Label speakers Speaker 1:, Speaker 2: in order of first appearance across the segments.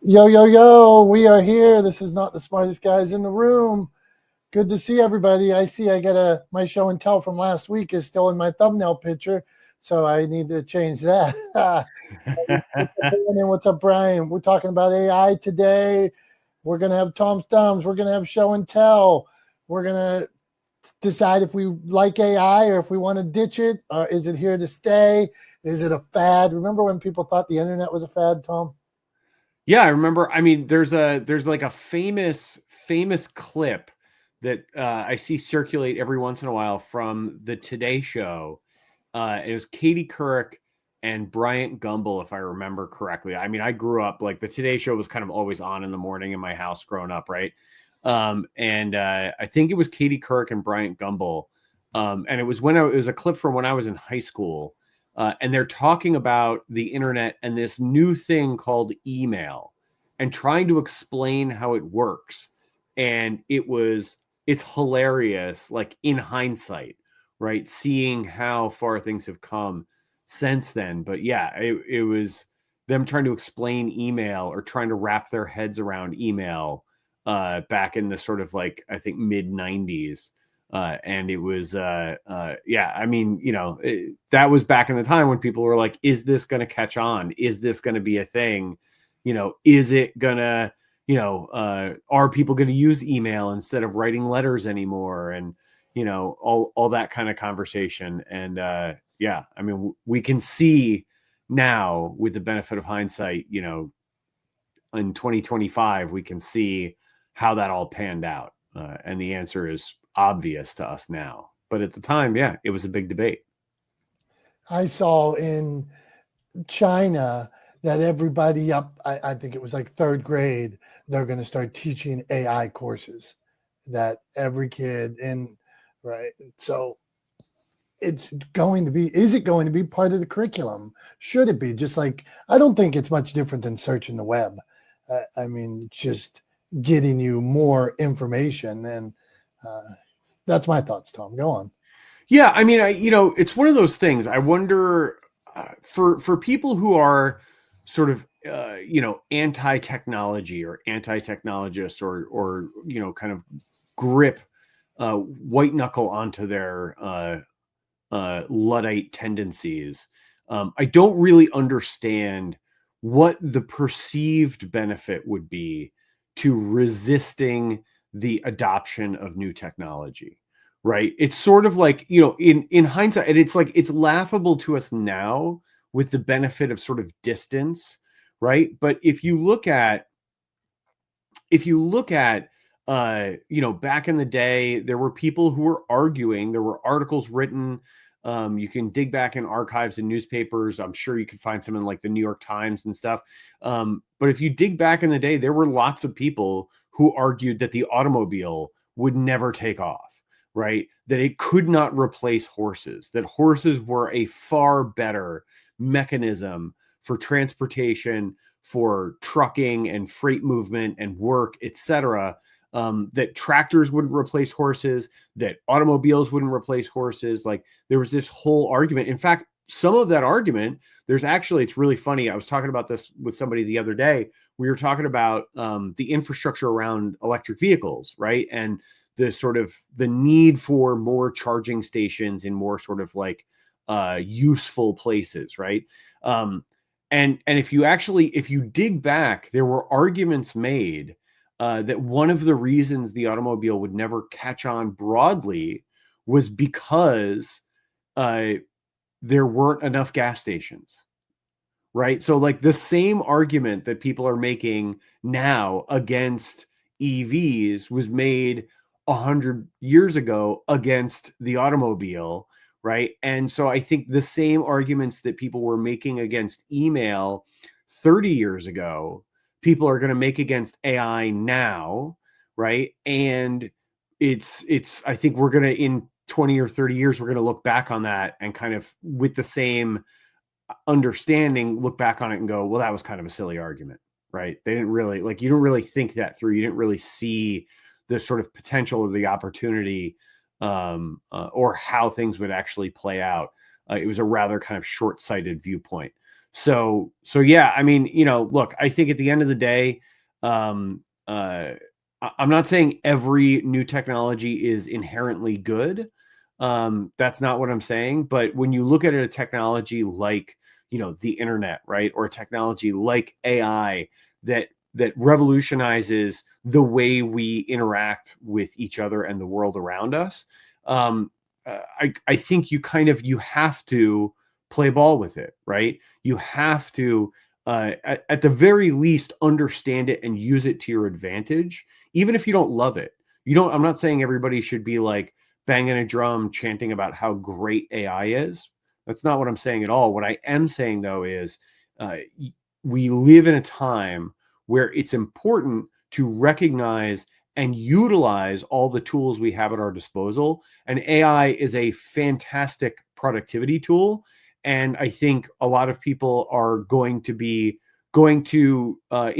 Speaker 1: Yo, yo, yo, we are here. This is not the smartest guys in the room. Good to see everybody. I see I got my show and tell from last week is still in my thumbnail picture, so I need to change that. What's up, Brandon? What's up, Brian? We're talking about AI today. We're going to have Tom's Thumbs. We're going to have show and tell. We're going to decide if we like AI or if we want to ditch it, or is it here to stay? Is it a fad? Remember when people thought the internet was a fad, Tom?
Speaker 2: Yeah, I remember. I mean, there's like a famous clip that I see circulate every once in a while from the Today Show. It was Katie Couric and Bryant Gumbel, if I remember correctly. I mean, I grew up like the Today Show was kind of always on in the morning in my house growing up, right? And I think it was Katie Couric and Bryant Gumbel, and it was a clip from when I was in high school. And they're talking about the internet and this new thing called email and trying to explain how it works. And it's hilarious, like in hindsight, right? Seeing how far things have come since then. But yeah, it was them trying to explain email or trying to wrap their heads around email back in the sort of like, I think mid 90s. And it was, yeah, I mean, that was back in the time when people were like, is this going to catch on? Is this going to be a thing? Is it going to, are people going to use email instead of writing letters anymore? And, all that kind of conversation. And, yeah, I mean, we can see now with the benefit of hindsight, in 2025, we can see how that all panned out. And the answer is obvious to us now. But at the time, yeah, it was a big debate.
Speaker 1: I saw in China that everybody I think it was like third grade, they're going to start teaching AI courses that every kid right. So is it going to be part of the curriculum? Should it be? Just like, I don't think it's much different than searching the web. I mean, just getting you more information. And that's my thoughts, Tom. Go on.
Speaker 2: Yeah, I mean, it's one of those things. I wonder for people who are sort of anti-technology or anti-technologists or kind of grip white knuckle onto their Luddite tendencies. I don't really understand what the perceived benefit would be to resisting the adoption of new technology. Right. It's sort of like, in hindsight, and it's like, it's laughable to us now with the benefit of sort of distance. Right. But if you look at, back in the day, there were people who were arguing, there were articles written. You can dig back in archives and newspapers. I'm sure you can find some in like the New York Times and stuff. But if you dig back in the day, there were lots of people who argued that the automobile would never take off. Right? That it could not replace horses, that horses were a far better mechanism for transportation, for trucking and freight movement and work, etc. That tractors wouldn't replace horses, that automobiles wouldn't replace horses. Like there was this whole argument. In fact, some of that argument, it's really funny. I was talking about this with somebody the other day. We were talking about the infrastructure around electric vehicles, right? And the need for more charging stations in more sort of like useful places, right? And if you dig back, there were arguments made that one of the reasons the automobile would never catch on broadly was because there weren't enough gas stations, right? So like the same argument that people are making now against EVs was made 100 years ago against the automobile, right? And so I think the same arguments that people were making against email 30 years ago, people are going to make against AI now, right? And it's I think we're going to, in 20 or 30 years, we're going to look back on that and kind of with the same understanding, look back on it and go, well, that was kind of a silly argument, right? They didn't really you don't really think that through. You didn't really see the sort of potential or the opportunity or how things would actually play out. It was a rather kind of short-sighted viewpoint. So yeah, I mean, look, I think at the end of the day, um, I'm not saying every new technology is inherently good. That's not what I'm saying. But when you look at a technology like, the internet, right, or a technology like AI that revolutionizes the way we interact with each other and the world around us, I think you have to play ball with it, right? You have to, at the very least, understand it and use it to your advantage, even if you don't love it. I'm not saying everybody should be like banging a drum, chanting about how great AI is. That's not what I'm saying at all. What I am saying, though, is uh, we live in a time where it's important to recognize and utilize all the tools we have at our disposal. And AI is a fantastic productivity tool. And I think a lot of people are going to in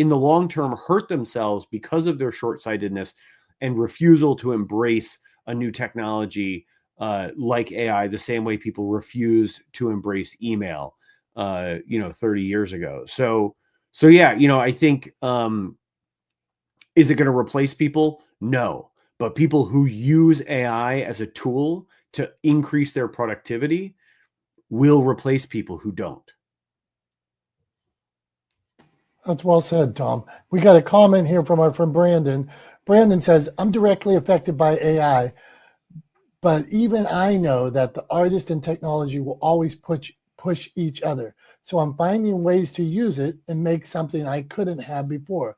Speaker 2: the long term hurt themselves because of their short-sightedness and refusal to embrace a new technology like AI, the same way people refuse to embrace email 30 years ago. So yeah, I think, is it going to replace people? No. But people who use AI as a tool to increase their productivity will replace people who don't.
Speaker 1: That's well said, Tom. We got a comment here from our friend Brandon. Brandon says, I'm directly affected by AI, but even I know that the artist and technology will always push each other. So I'm finding ways to use it and make something I couldn't have before.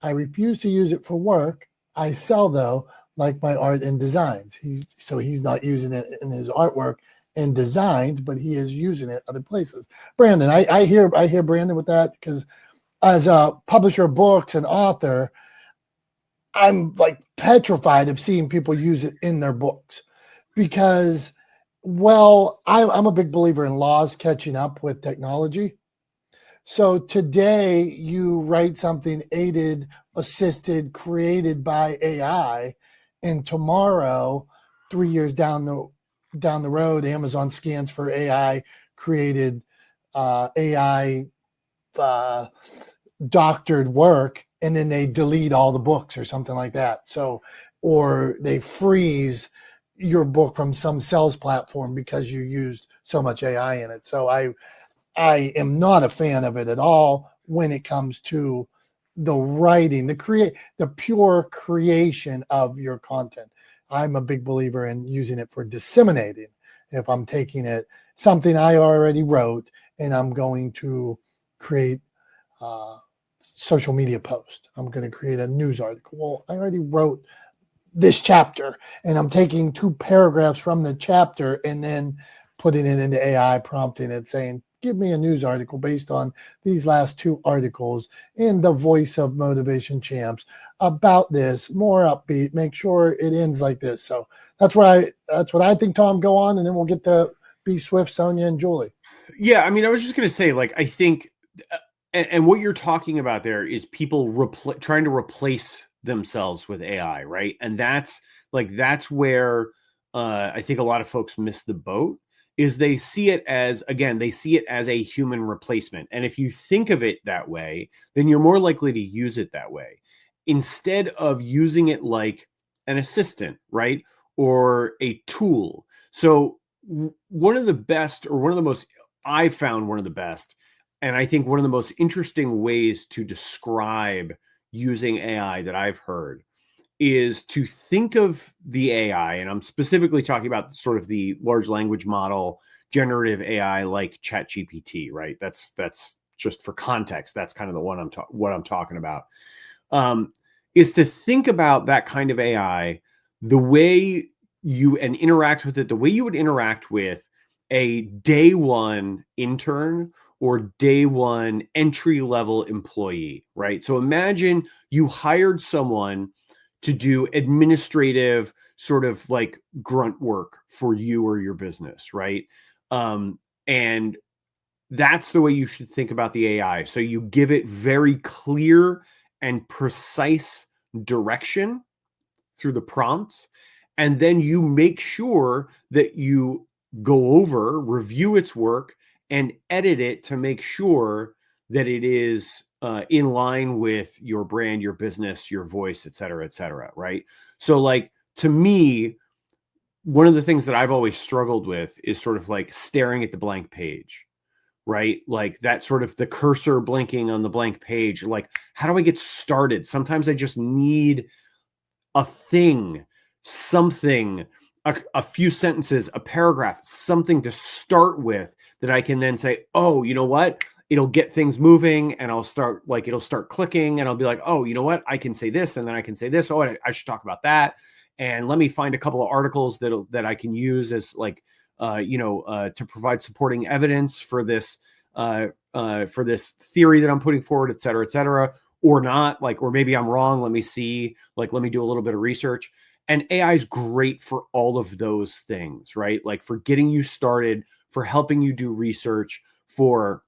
Speaker 1: I refuse to use it for work. I sell, though, like my art and designs. So he's not using it in his artwork and designs, but he is using it other places. Brandon, I hear Brandon with that, because as a publisher of books and author, I'm like petrified of seeing people use it in their books because, well, I'm a big believer in laws catching up with technology. So today you write something aided, assisted, created by AI, and tomorrow, 3 years down the road, Amazon scans for AI created, AI doctored work, and then they delete all the books or something like that. So, or they freeze your book from some sales platform because you used so much AI in it. So I am not a fan of it at all when it comes to the writing, the pure creation of your content. I'm a big believer in using it for disseminating. If I'm taking it, something I already wrote, and I'm going to create a social media post, I'm going to create a news article. Well, I already wrote this chapter, and I'm taking 2 paragraphs from the chapter and then putting it into AI, prompting it, saying, give me a news article based on these last 2 articles in the voice of Motivation Champs about this, more upbeat, make sure it ends like this. So that's what I think, Tom. Go on, and then we'll get to B Swift, Sonia, and Julie.
Speaker 2: Yeah, I mean, I was just going to say, like, I think, and what you're talking about there is people trying to replace themselves with AI, right? And that's where I think a lot of folks miss the boat. Is they see it as, again, they see it as a human replacement, and if you think of it that way, then you're more likely to use it that way instead of using it like an assistant, right, or a tool. So one of the best, or one of the most, I found one of the best, and I think one of the most interesting ways to describe using AI that I've heard is to think of the AI, and I'm specifically talking about sort of the large language model, generative AI like ChatGPT, right? That's just for context. That's kind of the one what I'm talking about. Is to think about that kind of AI, the way and interact with it, the way you would interact with a day one intern or day one entry level employee, right? So imagine you hired someone to do administrative sort of like grunt work for you or your business, right? And that's the way you should think about the AI. So you give it very clear and precise direction through the prompts, and then you make sure that you go over, review its work, and edit it to make sure that it is in line with your brand, your business, your voice, et cetera, right? So like, to me, one of the things that I've always struggled with is sort of like staring at the blank page, right? Like that sort of the cursor blinking on the blank page. Like, how do I get started? Sometimes I just need a thing, something, a few sentences, a paragraph, something to start with that I can then say, oh, you know what? It'll get things moving, and it'll start clicking, and I'll be like, oh, you know what? I can say this, and then I can say this. Oh, I should talk about that. And let me find a couple of articles that I can use as like, to provide supporting evidence for this theory that I'm putting forward, et cetera, or not, like, or maybe I'm wrong. Let me see, like, let me do a little bit of research. And AI is great for all of those things, right? Like for getting you started, for helping you do research, for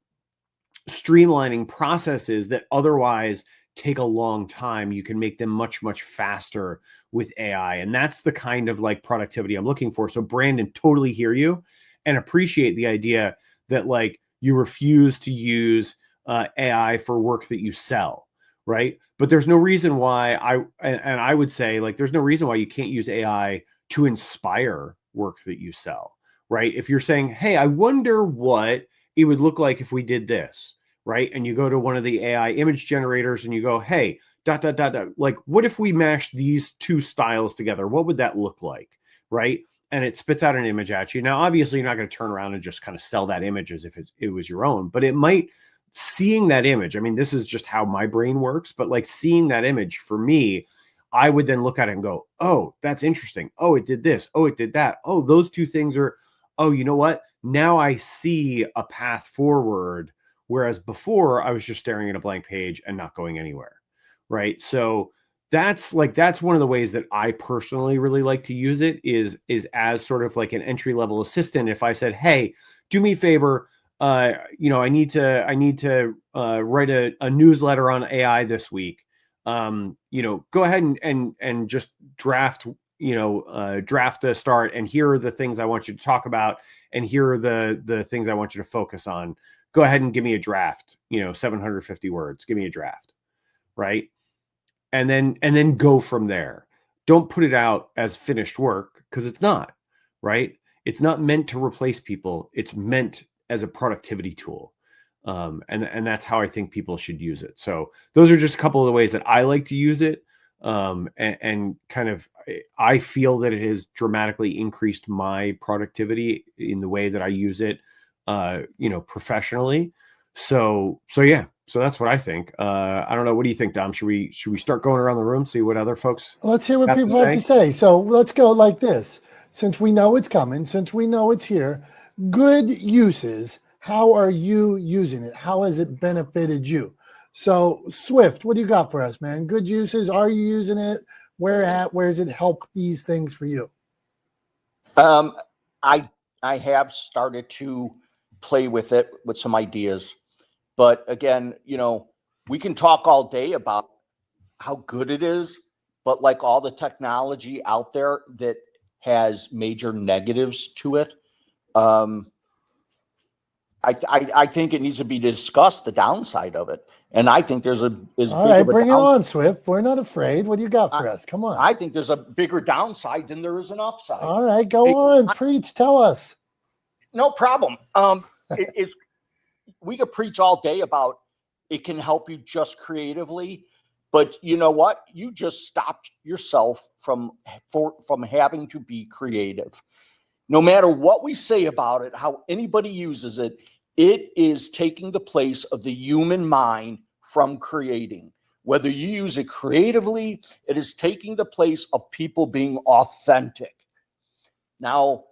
Speaker 2: streamlining processes that otherwise take a long time. You can make them much, much faster with AI. And that's the kind of like productivity I'm looking for. So Brandon, totally hear you and appreciate the idea that like you refuse to use AI for work that you sell, right? But there's no reason why I would say like, there's no reason why you can't use AI to inspire work that you sell, right? If you're saying, hey, I wonder what it would look like if we did this, right? And you go to one of the AI image generators and you go, hey, ... Like, what if we mash these two styles together? What would that look like, right? And it spits out an image at you. Now, obviously, you're not going to turn around and just kind of sell that image as if it was your own, but it might, seeing that image, I mean, this is just how my brain works, but like seeing that image for me, I would then look at it and go, oh, that's interesting. Oh, it did this. Oh, it did that. Oh, those two things are, oh, you know what? Now I see a path forward. Whereas before I was just staring at a blank page and not going anywhere. Right. So that's one of the ways that I personally really like to use it is as sort of like an entry level assistant. If I said, hey, do me a favor, I need to write a newsletter on AI this week. Go ahead and just draft the start, and here are the things I want you to talk about, and here are the things I want you to focus on. Go ahead and give me a draft, 750 words, give me a draft, right? And then go from there. Don't put it out as finished work, because it's not, right? It's not meant to replace people. It's meant as a productivity tool. And that's how I think people should use it. So those are just a couple of the ways that I like to use it. And kind of, I feel that it has dramatically increased my productivity in the way that I use it, professionally. So yeah, so that's what I think. I don't know. What do you think, Dom? Should we start going around the room, see what other folks
Speaker 1: Let's hear what people have to say. So let's go like this. Since we know it's coming, since we know it's here, good uses. How are you using it? How has it benefited you? So Swift, what do you got for us, man? Good uses. Are you using it? Where does it help these things for you?
Speaker 3: I have started to play with it with some ideas, but again, we can talk all day about how good it is, but like all the technology out there that has major negatives to it, I think it needs to be discussed, the downside of it. And I think there's
Speaker 1: all right, bring it on, Swift. We're not afraid. What do you got for us? Come on.
Speaker 3: I think there's a bigger downside than there is an upside.
Speaker 1: All right, go on. Preach. Tell us.
Speaker 3: No problem. We could preach all day about it can help you just creatively, but you know what? You just stopped yourself from having to be creative. No matter what we say about it, how anybody uses it, it is taking the place of the human mind from creating. Whether you use it creatively, it is taking the place of people being authentic. Now,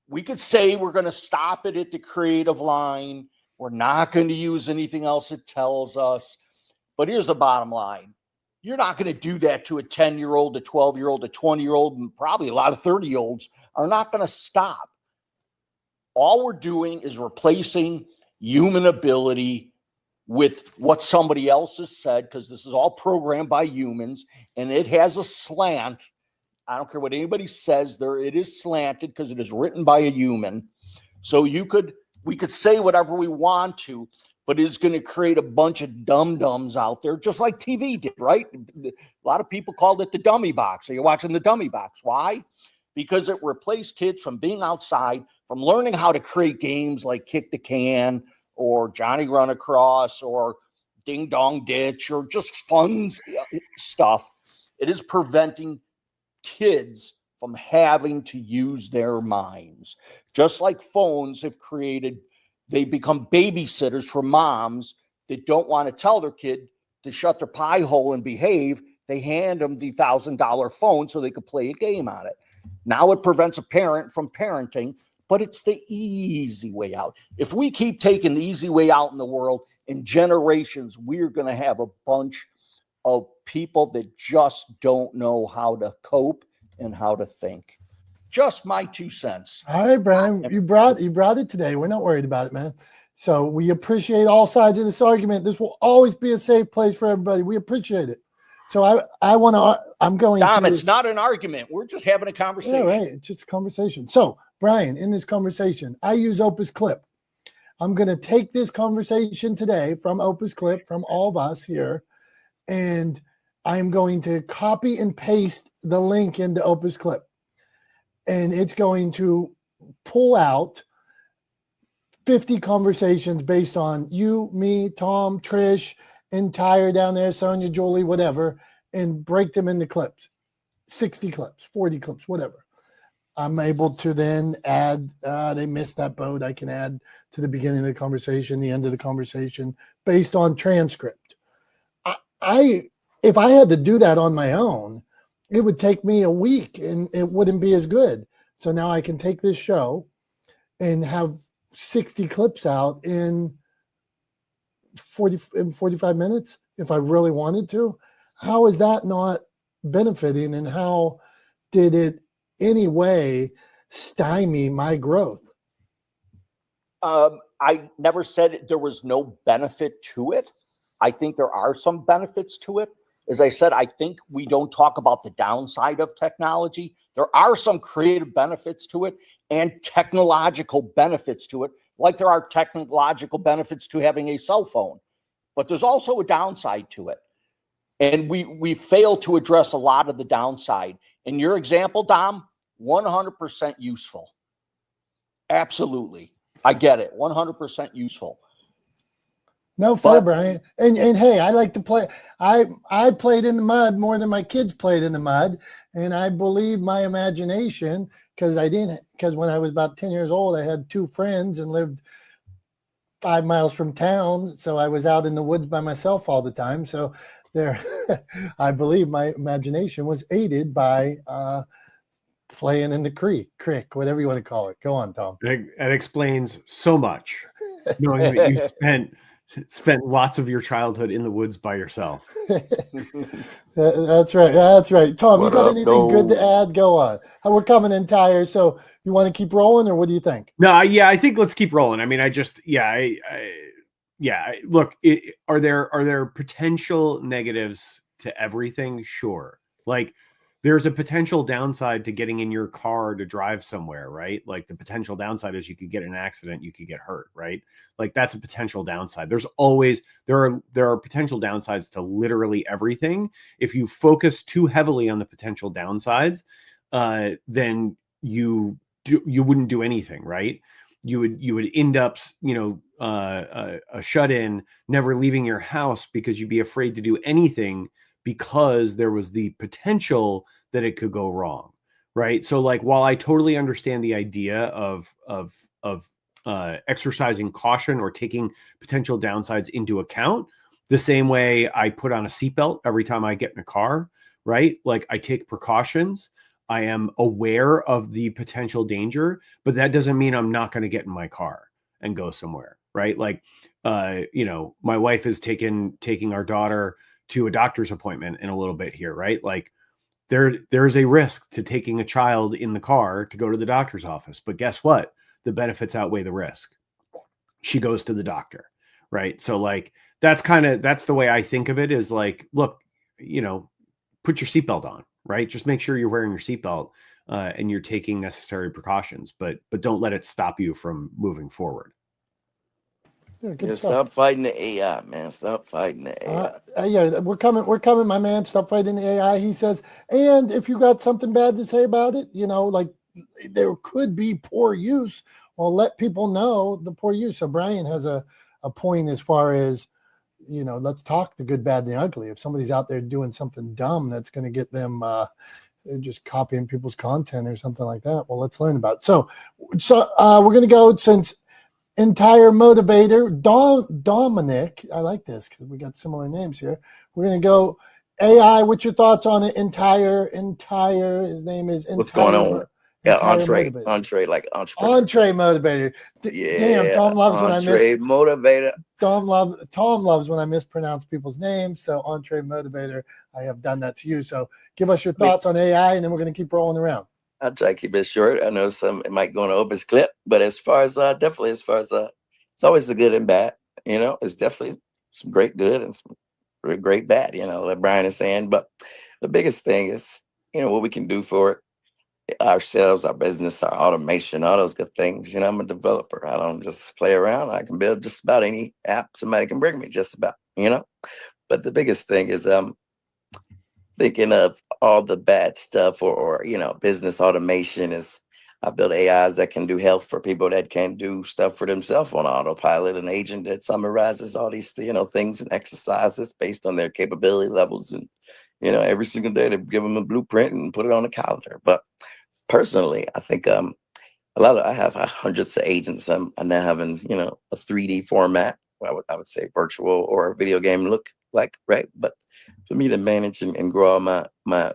Speaker 3: we could say we're going to stop it at the creative line. We're not going to use anything else it tells us. But here's the bottom line. You're not going to do that to a 10-year-old, a 12-year-old, a 20-year-old, and probably a lot of 30-year-olds are not going to stop. All we're doing is replacing human ability with what somebody else has said, because this is all programmed by humans, and it has a slant. I don't care what anybody says there. It is slanted because it is written by a human. So you could We could say whatever we want to, but it's going to create a bunch of dum-dums out there, just like TV did, right? A lot of people called it the dummy box. So you're watching the dummy box. Why? Because it replaced kids from being outside, from learning how to create games like Kick the Can or Johnny Run Across or Ding Dong Ditch or just fun stuff. It is preventing kids from having to use their minds. Just like phones have created, they become babysitters for moms that don't want to tell their kid to shut their pie hole and behave. They hand them the $1,000 phone so they could play a game on it. Now it prevents a parent from parenting, but it's the easy way out. If we keep taking the easy way out in the world, in generations, we're going to have a bunch of people that just don't know how to cope and how to think. Just my 2 cents.
Speaker 1: All right, Brian, you brought it today. We're not worried about it, man. So we appreciate all sides of this argument. This will always be a safe place for everybody. We appreciate it. So I'm going
Speaker 3: Dom,
Speaker 1: to.
Speaker 3: it's not an argument. We're just having a conversation.
Speaker 1: Yeah, right. It's just a conversation. So, Brian, in this conversation, I use Opus Clip. I'm going to take this conversation today from Opus Clip, from all of us here, and I'm going to copy and paste the link into Opus Clip. And it's going to pull out 50 conversations based on you, me, Tom, Trish, and Tyre down there, Sonia, Julie, whatever, and break them into clips, 60 clips, 40 clips, whatever. I'm able to then add, they missed that boat. I can add to the beginning of the conversation, the end of the conversation, based on transcript. If I had to do that on my own, it would take me a week and it wouldn't be as good. So now I can take this show and have 60 clips out in 45 minutes if I really wanted to. How is that not benefiting, and how did it any way stymie my growth?
Speaker 3: I never said there was no benefit to it. I think there are some benefits to it. As I said, I think we don't talk about the downside of technology. There are some creative benefits to it and technological benefits to it, like there are technological benefits to having a cell phone. But there's also a downside to it. And we fail to address a lot of the downside. In your example, Dom, 100% useful. Absolutely. I get it. 100% useful.
Speaker 1: No fair, Brian. And hey, I like to play. I played in the mud more than my kids played in the mud. And I believe my imagination, because when I was about 10 years old, I had 2 friends and lived 5 miles from town. So I was out in the woods by myself all the time. So there, I believe my imagination was aided by playing in the creek, whatever you want to call it. Go on, Tom.
Speaker 2: That explains so much, knowing that you spent lots of your childhood in the woods by yourself.
Speaker 1: That's right. Tom, you got anything good to add? Go on. We're coming in tired, so you want to keep rolling, or what do you think?
Speaker 2: No, yeah, I think let's keep rolling. I mean, look, are there potential negatives to everything? Sure. Like, there's a potential downside to getting in your car to drive somewhere, right? Like, the potential downside is you could get in an accident, you could get hurt, right? Like, that's a potential downside. There are potential downsides to literally everything. If you focus too heavily on the potential downsides, then you wouldn't do anything, right? You would end up, a shut-in, never leaving your house because you'd be afraid to do anything because there was the potential that it could go wrong, right? So, like, while I totally understand the idea of exercising caution or taking potential downsides into account, the same way I put on a seatbelt every time I get in a car, right? Like, I take precautions. I am aware of the potential danger, but that doesn't mean I'm not going to get in my car and go somewhere, right? Like, my wife is taking our daughter to a doctor's appointment in a little bit here, right? Like, there's a risk to taking a child in the car to go to the doctor's office, but guess what? The benefits outweigh the risk. She goes to the doctor, right? So, like, that's the way I think of it, is like, look, put your seatbelt on, right? Just make sure you're wearing your seatbelt and you're taking necessary precautions, but don't let it stop you from moving forward.
Speaker 1: Yeah, good
Speaker 4: Yeah,
Speaker 1: stuff.
Speaker 4: stop fighting the AI, man. Stop fighting the AI.
Speaker 1: Yeah, we're coming, my man. Stop fighting the AI. He says, and if you got something bad to say about it, like there could be poor use. Well, let people know the poor use. So Brian has a point as far as, let's talk the good, bad, and the ugly. If somebody's out there doing something dumb that's going to get them just copying people's content or something like that, well, let's learn about it. So we're going to go, since entire motivator, Dominic. I like this because we got similar names here. We're going to go AI. What's your thoughts on it? Entire. His name is Entire.
Speaker 4: What's going on? Yeah, entree
Speaker 1: Motivator.
Speaker 4: like entrepreneur.
Speaker 1: Entree motivator. Damn, Tom loves when I
Speaker 4: entree motivator.
Speaker 1: Tom loves when I mispronounce people's names. So entree motivator, I have done that to you. So give us your thoughts on AI, and then we're going to keep rolling around.
Speaker 4: I'll try to keep it short. I know it might go on an Opus clip, but as far as it's always the good and bad. It's definitely some great good and some great bad. Like Brian is saying. But the biggest thing is, what we can do for ourselves, our business, our automation, all those good things. I'm a developer. I don't just play around. I can build just about any app somebody can bring me. Just about. But the biggest thing is thinking of all the bad stuff or business automation is I built AIs that can do health for people that can't do stuff for themselves on autopilot, an agent that summarizes all these things and exercises based on their capability levels. And every single day they give them a blueprint and put it on the calendar. But personally, I think I have hundreds of agents. I'm now having a 3D format. I would say virtual or a video game look like, right? But for me to manage and grow all my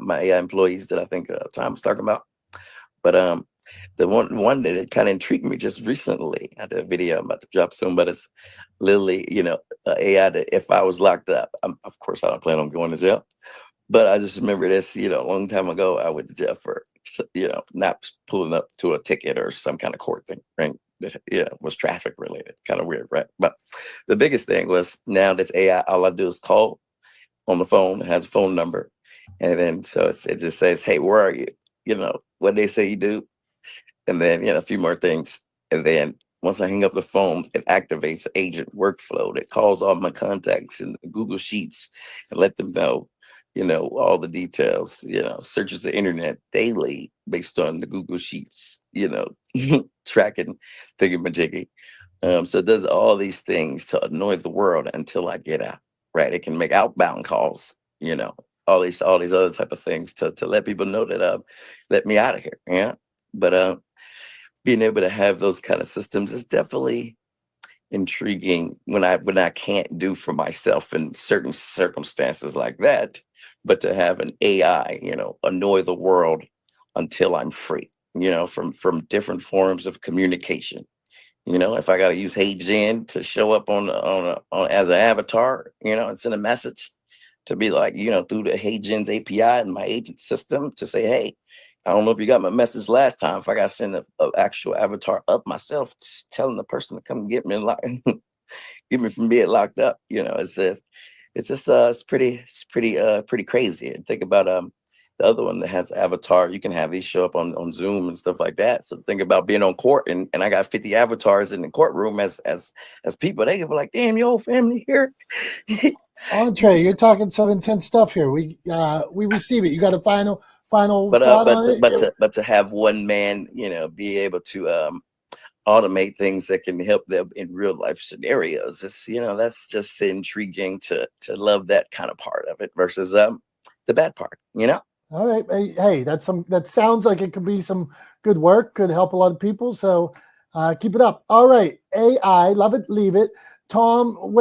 Speaker 4: AI employees that I think Tom was talking about. But the one that it kind of intrigued me just recently, I did a video I'm about to drop soon, but it's literally AI that if I was locked up, of course I don't plan on going to jail. But I just remember this, a long time ago, I went to jail for, not pulling up to a ticket or some kind of court thing, right? That was traffic related, kind of weird, right? But the biggest thing was now this AI, all I do is call on the phone, it has a phone number. And then so it just says, hey, where are you? What they say you do. And then, a few more things. And then once I hang up the phone, it activates agent workflow that calls all my contacts in Google Sheets and let them know all the details, searches the internet daily based on the Google Sheets, tracking thingamajiggy. So it does all these things to annoy the world until I get out, right? It can make outbound calls, all these other type of things to let people know that let me out of here. Yeah. But being able to have those kind of systems is definitely intriguing when I can't do for myself in certain circumstances like that, but to have an AI, annoy the world until I'm free, from different forms of communication. If I got to use Hey Jen to show up on as an avatar, and send a message to be like, through the Hey Jen's API and my agent system to say, hey, I don't know if you got my message last time. If I got to send an actual avatar up myself, just telling the person to come get me and get me from being locked up. It's pretty crazy. And think about the other one that has avatar. You can have these show up on Zoom and stuff like that. So think about being on court and I got 50 avatars in the courtroom as people. They can be like, damn, your whole family here.
Speaker 1: Entree, you're talking some intense stuff here. We receive it. You got a final
Speaker 4: but
Speaker 1: thought on it?
Speaker 4: But to have one man, be able to automate things that can help them in real life scenarios. It's that's just intriguing to love that kind of part of it versus the bad part.
Speaker 1: All right. Hey, that sounds like it could be some good work. Could help a lot of people. So keep it up. All right. AI, love it, leave it. Tom,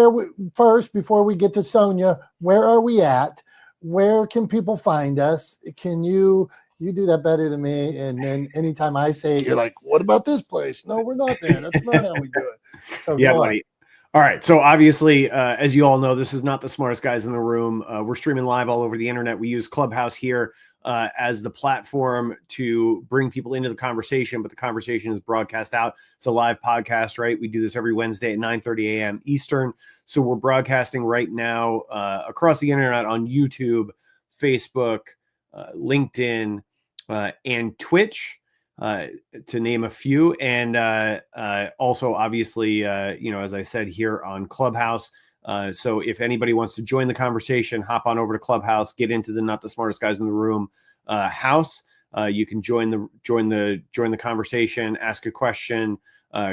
Speaker 1: first before we get to Sonia, where are we at? Where can people find us? Can you do that better than me? And then anytime I say it, you're like, what about this place? No, we're not there. That's not how we do it. So
Speaker 2: yeah, buddy. All right. So obviously, as you all know, this is not the smartest guys in the room. We're streaming live all over the internet. We use Clubhouse here as the platform to bring people into the conversation, but the conversation is broadcast out. It's a live podcast, right? We do this every Wednesday at 9:30 a.m. Eastern. So we're broadcasting right now across the internet on YouTube, Facebook, LinkedIn, and Twitch. to name a few. And also, obviously, as I said, here on Clubhouse. So if anybody wants to join the conversation, hop on over to Clubhouse, get into the Not the Smartest Guys in the Room house. You can join the conversation, ask a question,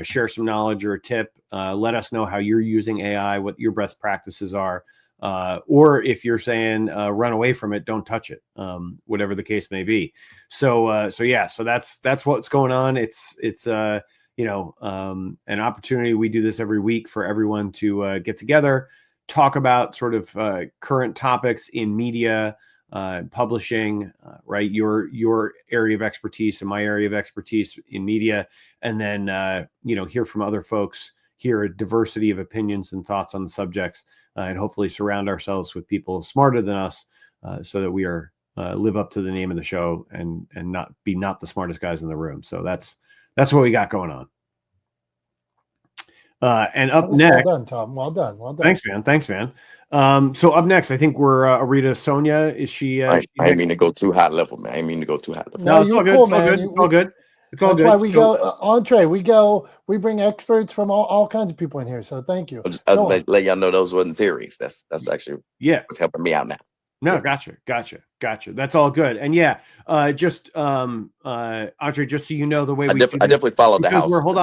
Speaker 2: share some knowledge or a tip. Let us know how you're using AI, what your best practices are. Or if you're saying run away from it, don't touch it, whatever the case may be. So that's what's going on. It's an opportunity. We do this every week for everyone to get together, talk about sort of current topics in media, publishing, right? Your area of expertise and my area of expertise in media, and then hear from other folks, hear a diversity of opinions and thoughts on the subjects, and hopefully surround ourselves with people smarter than us, so that we are live up to the name of the show and not the smartest guys in the room. So that's what we got going on. And up next,
Speaker 1: well done, Tom. Well done.
Speaker 2: Thanks, man. So up next, I think we're Arita Sonia. Is she?
Speaker 5: I didn't mean to go too high level, man. I didn't mean to go too high level.
Speaker 2: No, it's all good.
Speaker 1: Cool,
Speaker 2: it's all
Speaker 1: man.
Speaker 2: good. It's all good. It's all
Speaker 1: that's
Speaker 2: good.
Speaker 1: why we go entree. We bring experts from all kinds of people in here. So thank you.
Speaker 5: I was let y'all know those wasn't theories. That's actually what's helping me out now.
Speaker 2: No, gotcha. That's all good. And just Andre, just so you know the way
Speaker 5: I definitely followed the house.
Speaker 2: Hold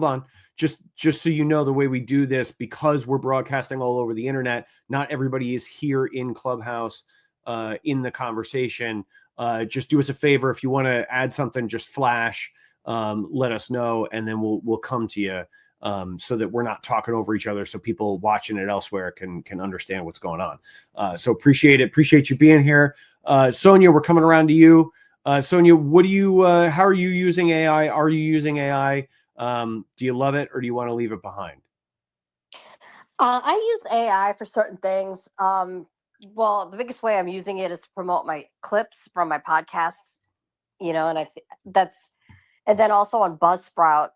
Speaker 2: on. Just so you know the way we do this, because we're broadcasting all over the internet. Not everybody is here in Clubhouse in the conversation. Just do us a favor. If you want to add something, just flash, let us know, and then we'll come to you, so that we're not talking over each other, so people watching it elsewhere can understand what's going on. So appreciate it. Appreciate you being here. Sonia, we're coming around to you. Sonia, how are you using AI? Are you using AI? Do you love it, or do you want to leave it behind?
Speaker 6: I use AI for certain things. Well, the biggest way I'm using it is to promote my clips from my podcast, and and then also on Buzzsprout,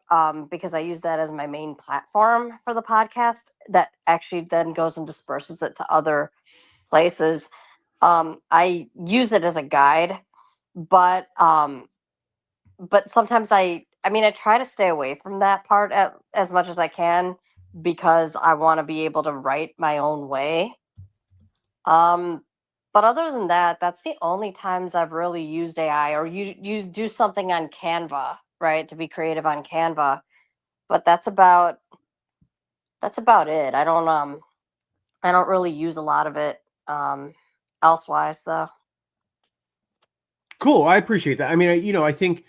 Speaker 6: because I use that as my main platform for the podcast, that actually then goes and disperses it to other places. I use it as a guide, but sometimes I try to stay away from that part as much as I can, because I want to be able to write my own way. But other than that, that's the only times I've really used AI, or you do something on Canva, right? To be creative on Canva. But that's about it. I don't really use a lot of it elsewise though.
Speaker 2: Cool. I appreciate that. I mean, I think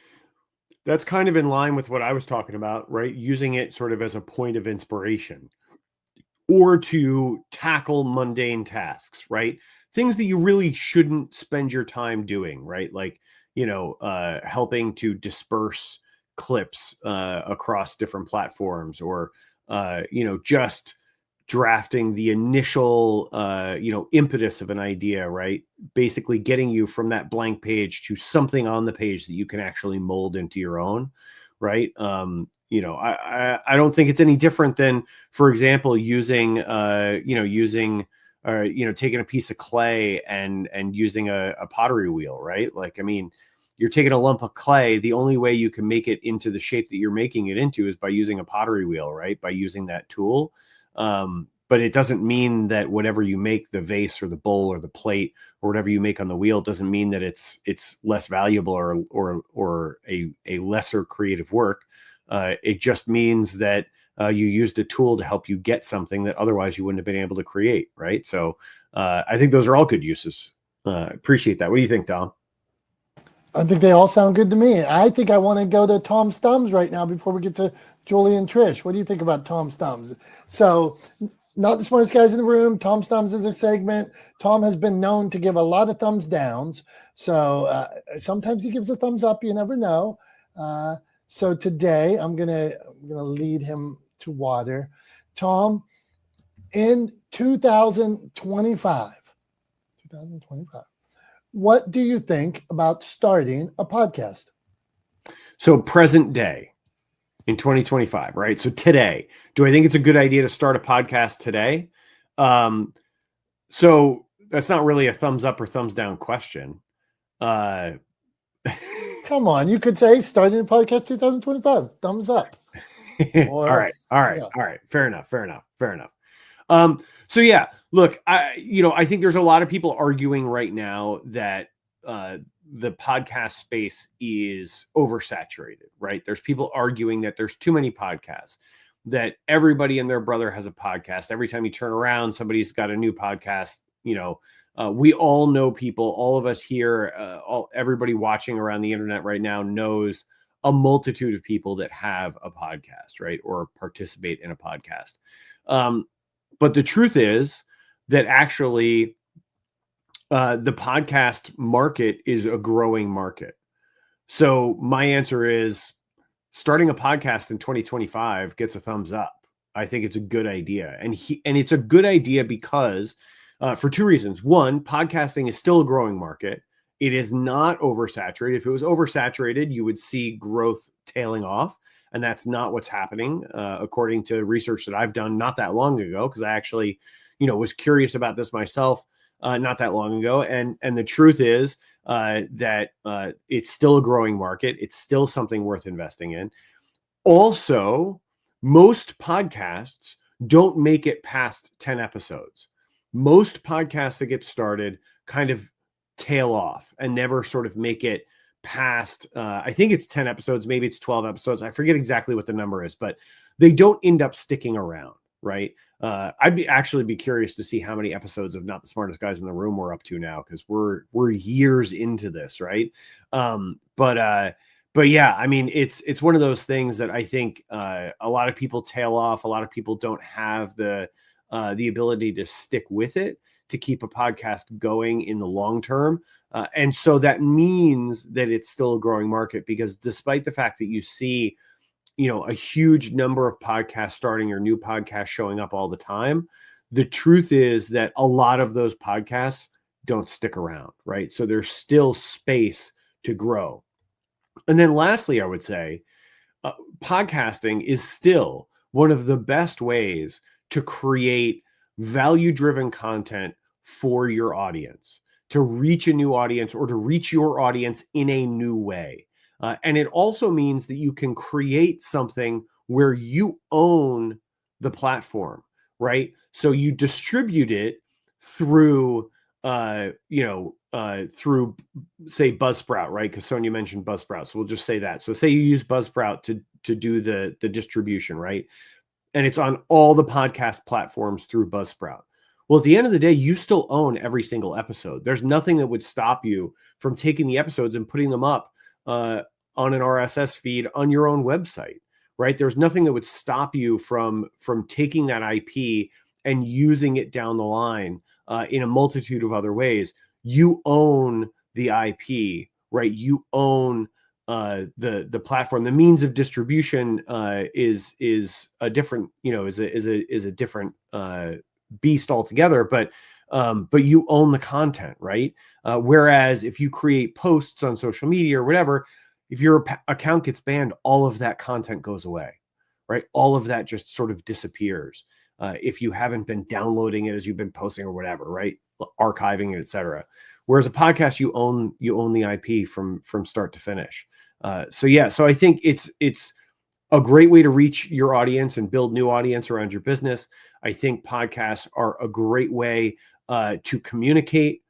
Speaker 2: that's kind of in line with what I was talking about, right? Using it sort of as a point of inspiration, or to tackle mundane tasks, right? Things that you really shouldn't spend your time doing, right? Like, helping to disperse clips across different platforms, or, just drafting the initial, impetus of an idea, right? Basically getting you from that blank page to something on the page that you can actually mold into your own, right? I don't think it's any different than, for example, using taking a piece of clay and using a pottery wheel, right? Like, I mean, you're taking a lump of clay. The only way you can make it into the shape that you're making it into is by using a pottery wheel, right? By using that tool. But it doesn't mean that whatever you make, the vase or the bowl or the plate or whatever you make on the wheel, doesn't mean that it's less valuable or a lesser creative work. It just means that you used a tool to help you get something that otherwise you wouldn't have been able to create, right? So I think those are all good uses. Appreciate that. What do you think, Dom?
Speaker 1: I think they all sound good to me. I think I want to go to Tom's Thumbs right now before we get to Julie and Trish. What do you think about Tom's Thumbs? So, not the smartest guys in the room. Tom's Thumbs is a segment. Tom has been known to give a lot of thumbs downs. So sometimes he gives a thumbs up. You never know. So today I'm gonna lead him to water. Tom, in 2025, what do you think about starting a podcast?
Speaker 2: So present day in 2025, right? So today, do I think it's a good idea to start a podcast today? So that's not really a thumbs up or thumbs down question. Because
Speaker 1: Come on, you could say starting the podcast 2025. Thumbs up.
Speaker 2: All right. Fair enough. So yeah, look, I think there's a lot of people arguing right now that the podcast space is oversaturated, right? There's people arguing that there's too many podcasts, that everybody and their brother has a podcast. Every time you turn around, somebody's got a new podcast. We all know people, all of us here, everybody watching around the internet right now knows a multitude of people that have a podcast, right? Or participate in a podcast. But the truth is that actually the podcast market is a growing market. So my answer is starting a podcast in 2025 gets a thumbs up. I think it's a good idea. And it's a good idea because for two reasons. One, podcasting is still a growing market. It is not oversaturated. If it was oversaturated, you would see growth tailing off. And that's not what's happening, according to research that I've done not that long ago, because I actually, was curious about this myself not that long ago. And the truth is that it's still a growing market. It's still something worth investing in. Also, most podcasts don't make it past 10 episodes. Most podcasts that get started kind of tail off and never sort of make it past, I think it's 10 episodes, maybe it's 12 episodes. I forget exactly what the number is, but they don't end up sticking around, right? I'd actually be curious to see how many episodes of Not the Smartest Guys in the Room we're up to now, because we're years into this, right? But yeah, I mean, it's one of those things that I think a lot of people tail off. A lot of people don't have the ability to stick with it, to keep a podcast going in the long term. And so that means that it's still a growing market, because despite the fact that you see, a huge number of podcasts starting or new podcasts showing up all the time, the truth is that a lot of those podcasts don't stick around, right? So there's still space to grow. And then lastly, I would say podcasting is still one of the best ways to create value-driven content for your audience, to reach a new audience or to reach your audience in a new way. And it also means that you can create something where you own the platform, right? So you distribute it through, through, say, Buzzsprout, right? Because Sonia mentioned Buzzsprout. So we'll just say that. So say you use Buzzsprout to do the distribution, right? And it's on all the podcast platforms through Buzzsprout. Well, at the end of the day, you still own every single episode. There's nothing that would stop you from taking the episodes and putting them up on an RSS feed on your own website, right? There's nothing that would stop you from taking that IP and using it down the line in a multitude of other ways. You own the IP, right? You own the platform. The means of distribution is a different, is a different beast altogether, but you own the content, right? Whereas if you create posts on social media or whatever, if your account gets banned, all of that content goes away, right? All of that just sort of disappears. If you haven't been downloading it as you've been posting or whatever, right? Archiving it, etc. Whereas a podcast, you own the IP from start to finish. So I think it's a great way to reach your audience and build new audience around your business. I think podcasts are a great way to communicate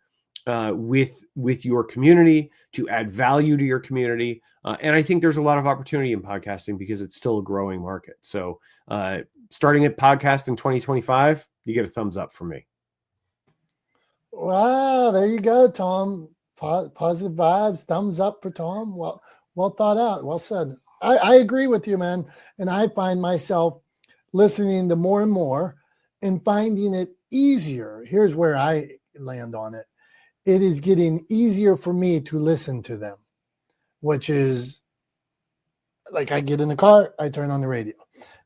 Speaker 2: with your community, to add value to your community. And I think there's a lot of opportunity in podcasting because it's still a growing market. So starting a podcast in 2025, you get a thumbs up from me.
Speaker 1: Wow, there you go, Tom. Positive vibes, thumbs up for Tom. Well thought out, well said. I agree with you, man. And I find myself listening to more and more and finding it easier. Here's where I land on it. It is getting easier for me to listen to them, which is like I get in the car, I turn on the radio.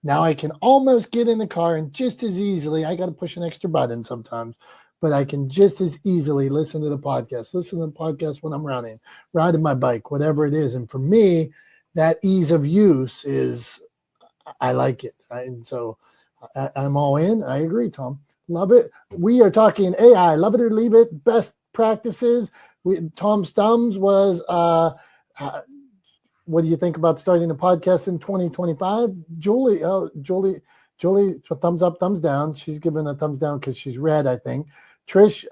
Speaker 1: Now I can almost get in the car and just as easily, I got to push an extra button sometimes, but I can just as easily listen to the podcast when I'm riding my bike, whatever it is. And for me, that ease of use is, I like it. And so I'm all in. I agree, Tom. Love it. We are talking AI. Love it or leave it. Best practice's. Tom's thumbs was what do you think about starting a podcast in 2025? Julie, thumbs up, thumbs down. She's giving a thumbs down because she's red, I think. Trish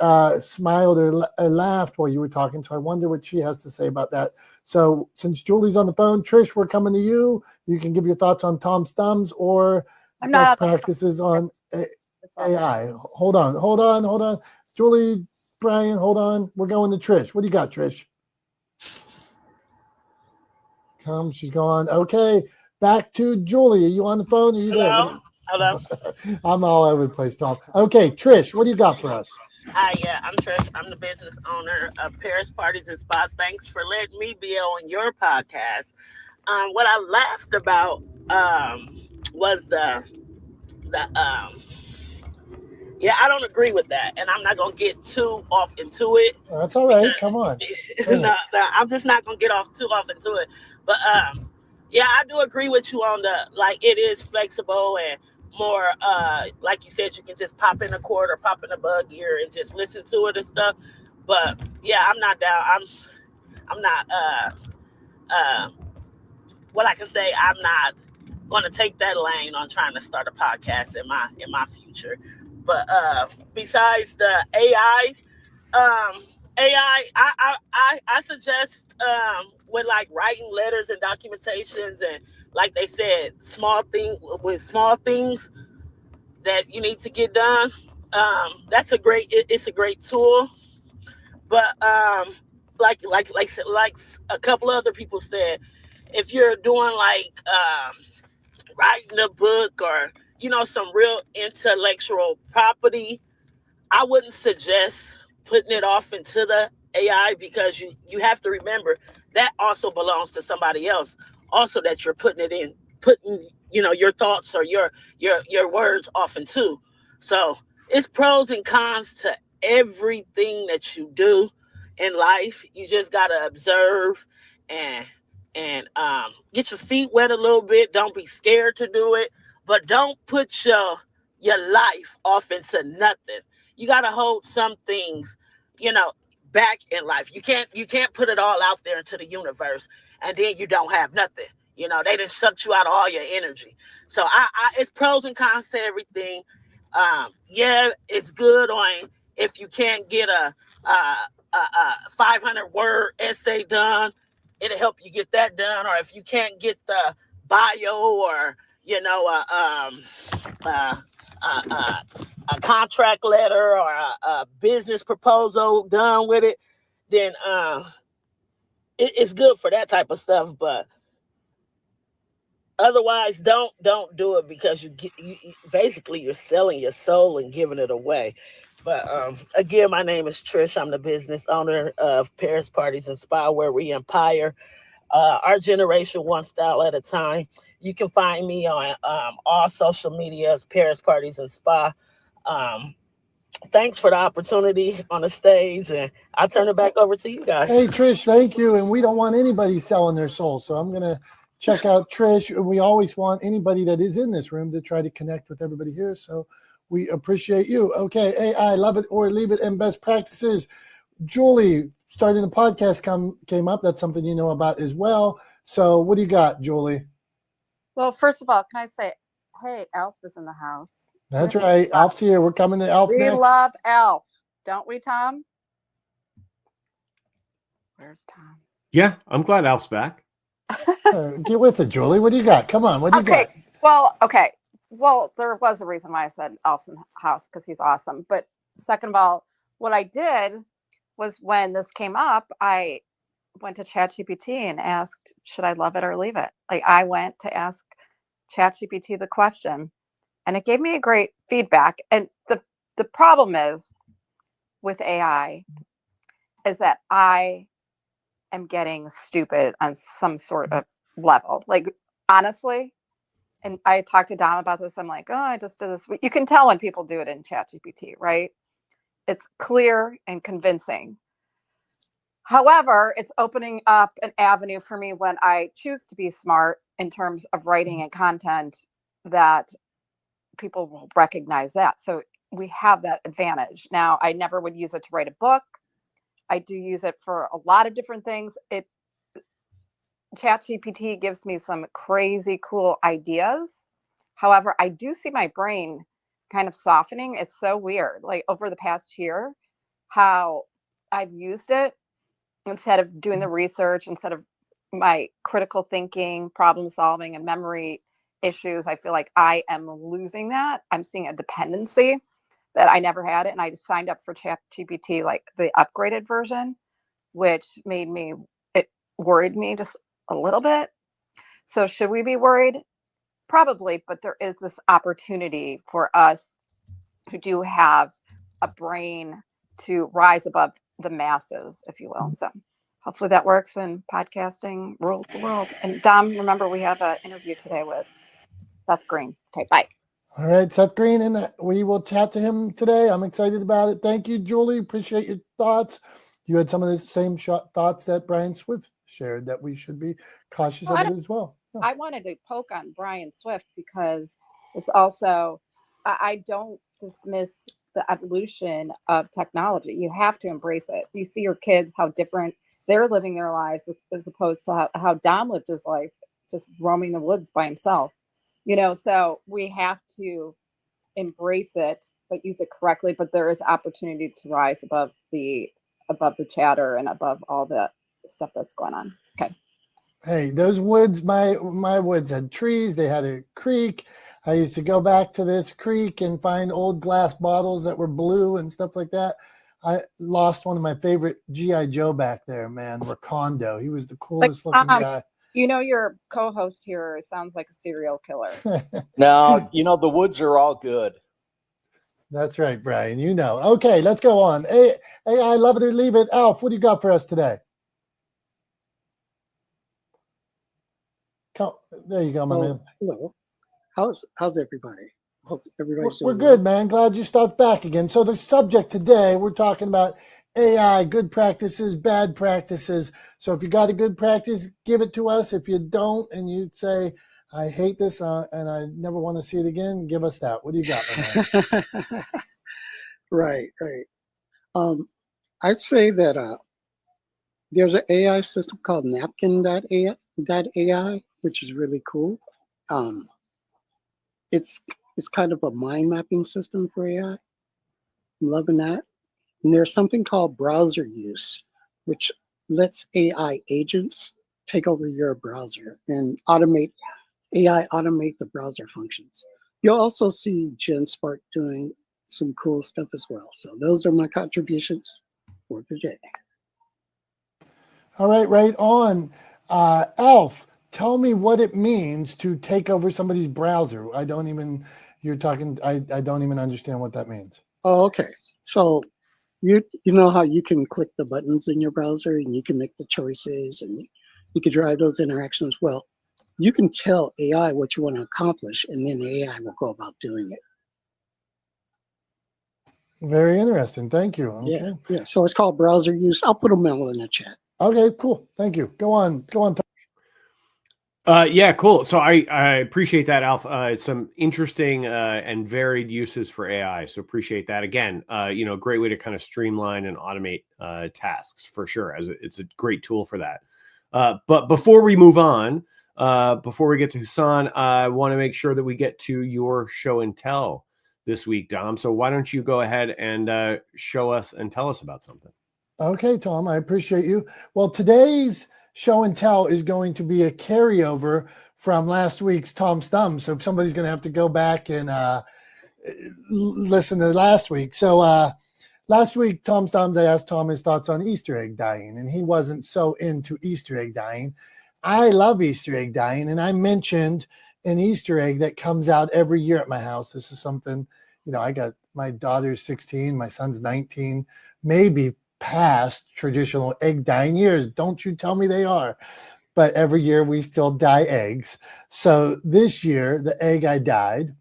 Speaker 1: smiled or laughed while you were talking, so I wonder what she has to say about that. So since Julie's on the phone, Trish, we're coming to you. You can give your thoughts on Tom's thumbs or best practices on AI. Hold on. Julie, Brian, hold on. We're going to Trish. What do you got, Trish? She's gone. Okay, back to Julie. Are you on the phone? Are you there?
Speaker 7: Hello.
Speaker 1: I'm all over the place, Tom. Okay, Trish, what do you got for us?
Speaker 7: Hi, I'm Trish. I'm the business owner of Paris Parties and Spas. Thanks for letting me be on your podcast. What I laughed about was the I don't agree with that, and I'm not gonna get too off into it.
Speaker 1: That's all right. Come on.
Speaker 7: No, I'm just not gonna get too off into it. But I do agree with you on it is flexible and more like you said, you can just pop in a cord or pop in a bug ear and just listen to it and stuff. But I'm not down. I'm not what I can say, I'm not gonna take that lane on trying to start a podcast in my future. But besides the AI, I suggest with like writing letters and documentations and like they said, small things that you need to get done. It's a great tool. But like a couple other people said, if you're doing like writing a book or some real intellectual property, I wouldn't suggest putting it off into the AI because you have to remember that also belongs to somebody else. Also, that you're putting your thoughts or your words off into. So it's pros and cons to everything that you do in life. You just gotta observe and get your feet wet a little bit. Don't be scared to do it, but don't put your life off into nothing. You got to hold some things, back in life. You can't put it all out there into the universe and then you don't have nothing. They done sucked you out of all your energy. So it's pros and cons to everything. It's good on if you can't get a 500 word essay done, it'll help you get that done. Or if you can't get the bio or a contract letter or a business proposal done with it, then it's good for that type of stuff. But otherwise, don't do it because you basically you're selling your soul and giving it away. But again, my name is Trish. I'm the business owner of Paris Parties and Spa, where we empire our generation one style at a time. You can find me on all social media as Paris Parties and Spa. Thanks for the opportunity on the stage, and I'll turn it back over to you guys.
Speaker 1: Hey, Trish, thank you. And we don't want anybody selling their soul, so I'm going to check out Trish. We always want anybody that is in this room to try to connect with everybody here, so we appreciate you. Okay, AI, love it or leave it, and best practices. Julie, starting the podcast came up. That's something you know about as well. So what do you got, Julie?
Speaker 8: Well, first of all, can I say, hey, Alf is in the house.
Speaker 1: That's right. Alf's here. We're coming to Alf next.
Speaker 8: We love Alf, don't we, Tom? Where's Tom?
Speaker 2: Yeah, I'm glad Alf's back.
Speaker 1: Get with it, Julie. What do you got? Come on. What do you got?
Speaker 8: Well, there was a reason why I said Alf's in the house, because he's awesome. But second of all, what I did was when this came up, I went to ChatGPT and asked, should I love it or leave it? Like, I went to ask ChatGPT the question, and it gave me a great feedback. And the problem is with AI is that I am getting stupid on some sort of level. Like, honestly, and I talked to Dom about this. I'm like, oh, I just did this. You can tell when people do it in ChatGPT, right? It's clear and convincing. However, it's opening up an avenue for me when I choose to be smart in terms of writing and content that people will recognize that. So we have that advantage. Now, I never would use it to write a book. I do use it for a lot of different things. ChatGPT gives me some crazy cool ideas. However, I do see my brain kind of softening. It's so weird. Like over the past year, how I've used it instead of doing the research, instead of my critical thinking, problem solving, and memory issues, I feel like I am losing that. I'm seeing a dependency that I never had it. And I just signed up for ChatGPT, like the upgraded version, which it worried me just a little bit. So should we be worried? Probably, but there is this opportunity for us who do have a brain to rise above the masses, if you will. So hopefully that works, and podcasting rules the world. And Dom, remember we have an interview today with Seth Green. Okay, bye.
Speaker 1: All right, Seth Green, and we will chat to him today. I'm excited about it. Thank you, Julie. Appreciate your thoughts. You had some of the same thoughts that Brian Swift shared, that we should be cautious of it as well. Yeah.
Speaker 8: I wanted to poke on Brian Swift because it's also, I don't dismiss the evolution of technology. You have to embrace it. You see your kids, how different they're living their lives as opposed to how Dom lived his life, just roaming the woods by himself. So we have to embrace it, but use it correctly. But there is opportunity to rise above the chatter and above all the stuff that's going on. Okay.
Speaker 1: Hey, those woods, my woods had trees. They had a creek. I used to go back to this creek and find old glass bottles that were blue and stuff like that. I lost one of my favorite G.I. Joe back there, man, Rakondo. He was the coolest looking guy.
Speaker 8: Your co-host here sounds like a serial killer.
Speaker 3: No, the woods are all good.
Speaker 1: That's right, Brian. Okay, let's go on. Hey, I love it or leave it. Alf, what do you got for us today? There you go, my man.
Speaker 9: Hello. How's everybody? Hope everybody's
Speaker 1: We're
Speaker 9: doing
Speaker 1: good,
Speaker 9: well.
Speaker 1: man. Glad you stopped back again. So the subject today, we're talking about AI, good practices, bad practices. So if you got a good practice, give it to us. If you don't, and you say, I hate this and I never want to see it again, give us that. What do you got, my man?
Speaker 9: Right. I'd say that there's an AI system called napkin.ai, which is really cool. It's kind of a mind mapping system for AI. I'm loving that. And there's something called browser use, which lets AI agents take over your browser and automate the browser functions. You'll also see GenSpark doing some cool stuff as well. So those are my contributions for today.
Speaker 1: All right on. Alf, tell me what it means to take over somebody's browser. I don't even understand what that means.
Speaker 9: Oh, okay. So you know how you can click the buttons in your browser and you can make the choices and you can drive those interactions. Well, you can tell AI what you want to accomplish, and then AI will go about doing it.
Speaker 1: Very interesting. Thank you. Okay.
Speaker 9: Yeah. So it's called browser use. I'll put them all in the chat.
Speaker 1: Okay, cool. Thank you. Go on.
Speaker 2: Yeah, cool. So I appreciate that, Alf. It's some interesting and varied uses for AI. So appreciate that. Again, great way to kind of streamline and automate tasks for sure. It's a great tool for that. But before we move on, before we get to Husan, I want to make sure that we get to your show and tell this week, Dom. So why don't you go ahead and show us and tell us about something?
Speaker 1: Okay, Tom, I appreciate you. Well, today's show and tell is going to be a carryover from last week's Tom's Thumbs. So somebody's going to have to go back and listen to last week. So last week, Tom's Thumbs, I asked Tom his thoughts on Easter egg dyeing, and he wasn't so into Easter egg dyeing. I love Easter egg dyeing, and I mentioned an Easter egg that comes out every year at my house. This is something, I got my daughter's 16, my son's 19, maybe past traditional egg dyeing years. Don't you tell me they are. But every year we still dye eggs. So this year, the egg I dyed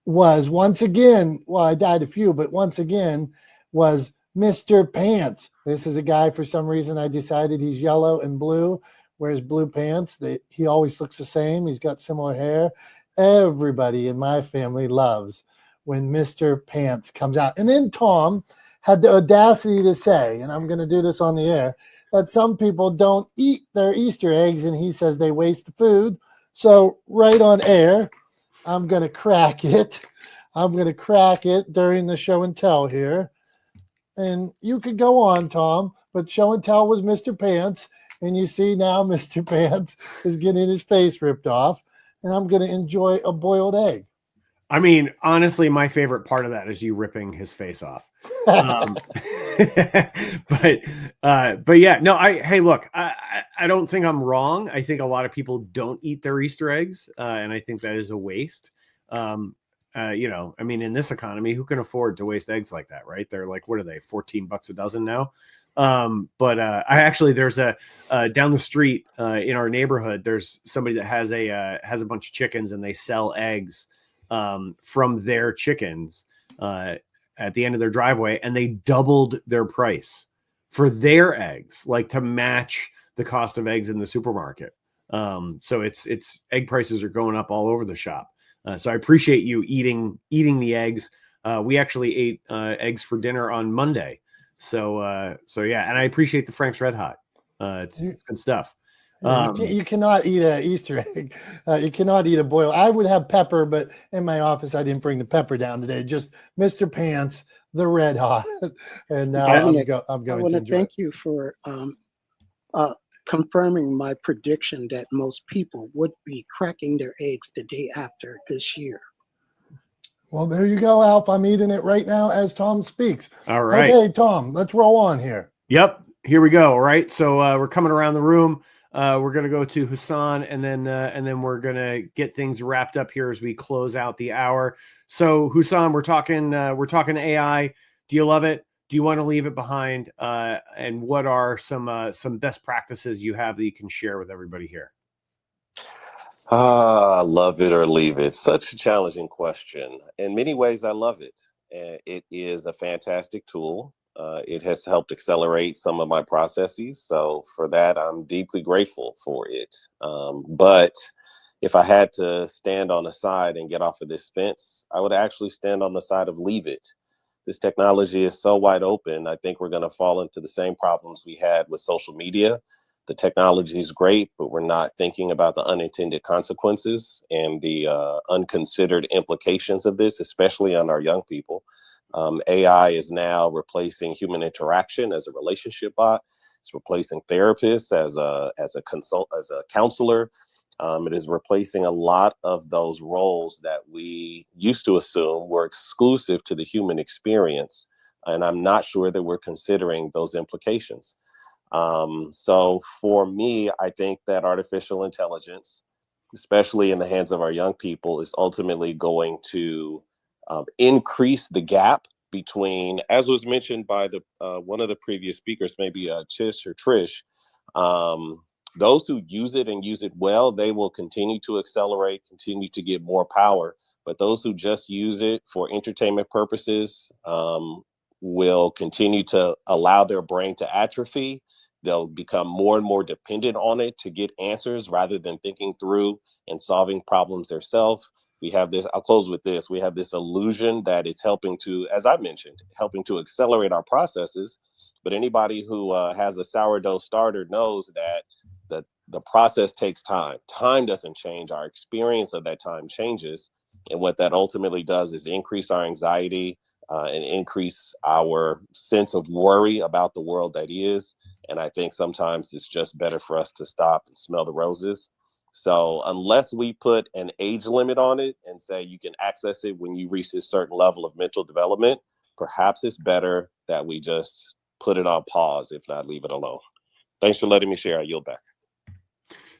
Speaker 1: was once again, well, I dyed a few, but once again was Mr. Pants. This is a guy, for some reason, I decided he's yellow and blue, wears blue pants. He always looks the same. He's got similar hair. Everybody in my family loves when Mr. Pants comes out. And then Tom had the audacity to say, and I'm going to do this on the air, that some people don't eat their Easter eggs, and he says they waste the food. So right on air, I'm going to crack it. I'm going to crack it during the show and tell here. And you could go on, Tom, but show and tell was Mr. Pants. And you see now Mr. Pants is getting his face ripped off. And I'm going to enjoy a boiled egg.
Speaker 2: I mean, honestly, my favorite part of that is you ripping his face off. But yeah, no, hey, look, I don't think I'm wrong. I think a lot of people don't eat their Easter eggs. And I think that is a waste. You know, I mean, in this economy, who can afford to waste eggs like that, right? They're like, what are they, $14 a dozen now? But I actually, there's a down the street in our neighborhood, there's somebody that has a bunch of chickens, and they sell eggs from their chickens at the end of their driveway, and they doubled their price for their eggs, like to match the cost of eggs in the supermarket. So it's egg prices are going up all over the shop. So I appreciate you eating the eggs. We actually ate eggs for dinner on Monday. So yeah, and I appreciate the Frank's Red Hot. It's good stuff.
Speaker 1: You cannot eat an Easter egg. You cannot eat a boil. I would have pepper, but in my office, I didn't bring the pepper down today. Just Mr. Pants, the Red Hot. And now I'm going to enjoy.
Speaker 9: I want to thank you for confirming my prediction that most people would be cracking their eggs the day after this year.
Speaker 1: Well, there you go, Alf. I'm eating it right now as Tom speaks.
Speaker 2: All right.
Speaker 1: Okay, Tom, let's roll on here.
Speaker 2: Yep. Here we go. All right. So we're coming around the room. We're going to go to Hassan, and then we're going to get things wrapped up here as we close out the hour. So Hassan, we're talking AI. Do you love it? Do you want to leave it behind? And what are some best practices you have that you can share with everybody here?
Speaker 10: Love it or leave it. Such a challenging question. In many ways, I love it. It is a fantastic tool. It has helped accelerate some of my processes. So for that, I'm deeply grateful for it. But if I had to stand on the side and get off of this fence, I would actually stand on the side of leave it. This technology is so wide open. I think we're going to fall into the same problems we had with social media. The technology is great, but we're not thinking about the unintended consequences and the unconsidered implications of this, especially on our young people. AI is now replacing human interaction as a relationship bot. It's replacing therapists as a counselor. It is replacing a lot of those roles that we used to assume were exclusive to the human experience. And I'm not sure that we're considering those implications. So for me, I think that artificial intelligence, especially in the hands of our young people, is ultimately going to increase the gap between, as was mentioned by the one of the previous speakers, maybe Chish or Trish. Those who use it and use it well, they will continue to accelerate, continue to get more power. But those who just use it for entertainment purposes will continue to allow their brain to atrophy. They'll become more and more dependent on it to get answers rather than thinking through and solving problems themselves. We have this, I'll close with this. We have this illusion that it's helping to, as I mentioned, helping to accelerate our processes. But anybody who has a sourdough starter knows that the process takes time. Time doesn't change. Our experience of that time changes. And what that ultimately does is increase our anxiety and increase our sense of worry about the world that is. And I think sometimes it's just better for us to stop and smell the roses. So unless we put an age limit on it and say you can access it when you reach a certain level of mental development, perhaps it's better that we just put it on pause, if not leave it alone. Thanks for letting me share. I yield back.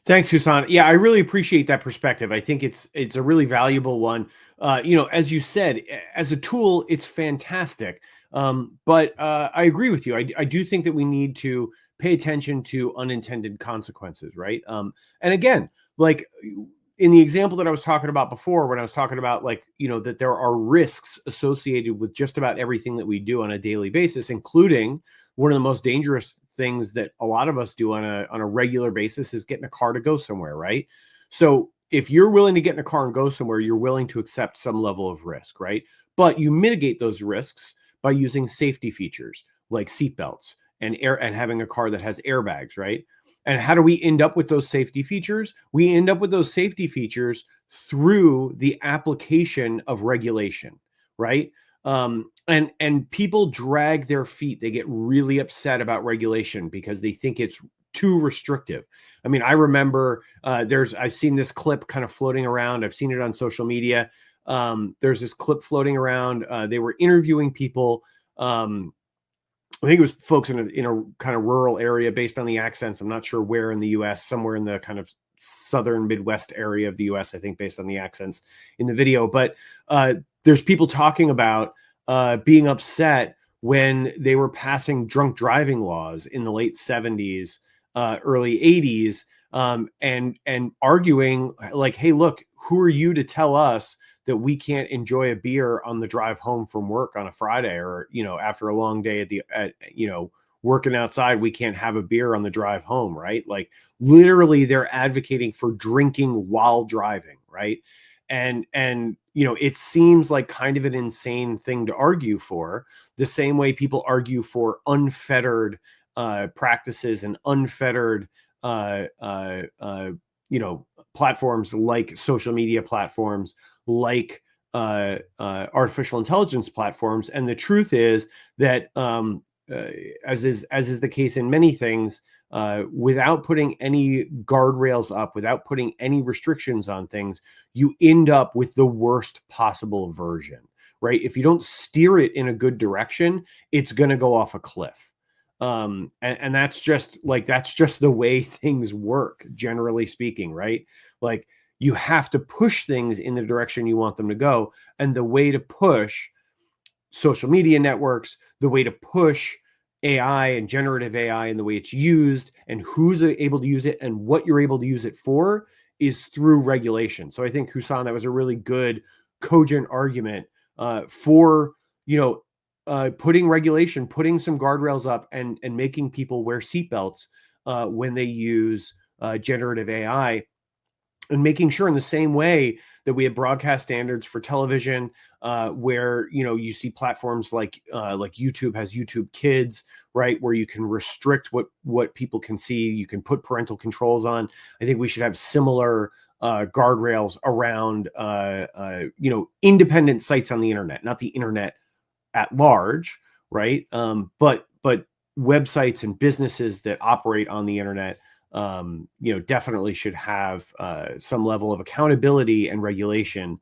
Speaker 2: Thanks, Hassan. Yeah, I really appreciate that perspective. I think it's a really valuable one. As you said, as a tool, it's fantastic. But I agree with you. I do think that we need to pay attention to unintended consequences, right? And again, like in the example that I was talking about before, when I was talking about that there are risks associated with just about everything that we do on a daily basis, including one of the most dangerous things that a lot of us do on a regular basis is get in a car to go somewhere, right? So if you're willing to get in a car and go somewhere, you're willing to accept some level of risk, right? But you mitigate those risks by using safety features like seatbelts and having a car that has airbags, right? And how do we end up with those safety features? We end up with those safety features through the application of regulation, right? And people drag their feet. They get really upset about regulation because they think it's too restrictive. I mean, I remember I've seen this clip kind of floating around. I've seen it on social media. There's this clip floating around. They were interviewing people. I think it was folks in a kind of rural area based on the accents. I'm not sure where in the US, somewhere in the kind of southern Midwest area of the US, I think, based on the accents in the video. But there's people talking about being upset when they were passing drunk driving laws in the late 70s, early 80s, and arguing like, hey, look, who are you to tell us that we can't enjoy a beer on the drive home from work on a Friday, or, after a long day at working outside, we can't have a beer on the drive home, right? Like literally they're advocating for drinking while driving, right? And it seems like kind of an insane thing to argue for, the same way people argue for unfettered practices and unfettered platforms like social media platforms, like artificial intelligence platforms. And the truth is that as is the case in many things, without putting any guardrails up, without putting any restrictions on things, you end up with the worst possible version, right? If you don't steer it in a good direction, it's going to go off a cliff. And that's just the way things work, generally speaking, right? Like you have to push things in the direction you want them to go. And the way to push social media networks, the way to push AI and generative AI and the way it's used and who's able to use it and what you're able to use it for is through regulation. So I think, Hussam, that was a really good, cogent argument for, putting regulation, putting some guardrails up and making people wear seatbelts when they use generative AI, and making sure in the same way that we have broadcast standards for television, where, you see platforms like YouTube has YouTube Kids, right? Where you can restrict what people can see. You can put parental controls on. I think we should have similar guardrails around, independent sites on the internet, not the internet at large, right? But websites and businesses that operate on the internet, definitely should have some level of accountability and regulation,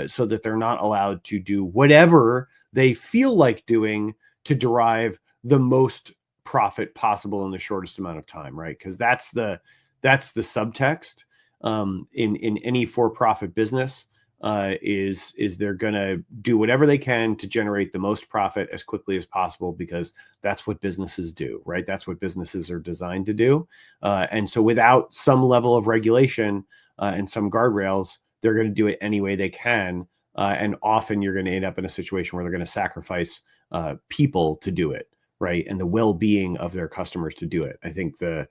Speaker 2: so that they're not allowed to do whatever they feel like doing to derive the most profit possible in the shortest amount of time, right? Because that's the subtext in any for-profit business. Is they're going to do whatever they can to generate the most profit as quickly as possible, because that's what businesses do, right? That's what businesses are designed to do. And so without some level of regulation and some guardrails, they're going to do it any way they can. And often you're going to end up in a situation where they're going to sacrifice people to do it, right? And the well-being of their customers to do it. I think the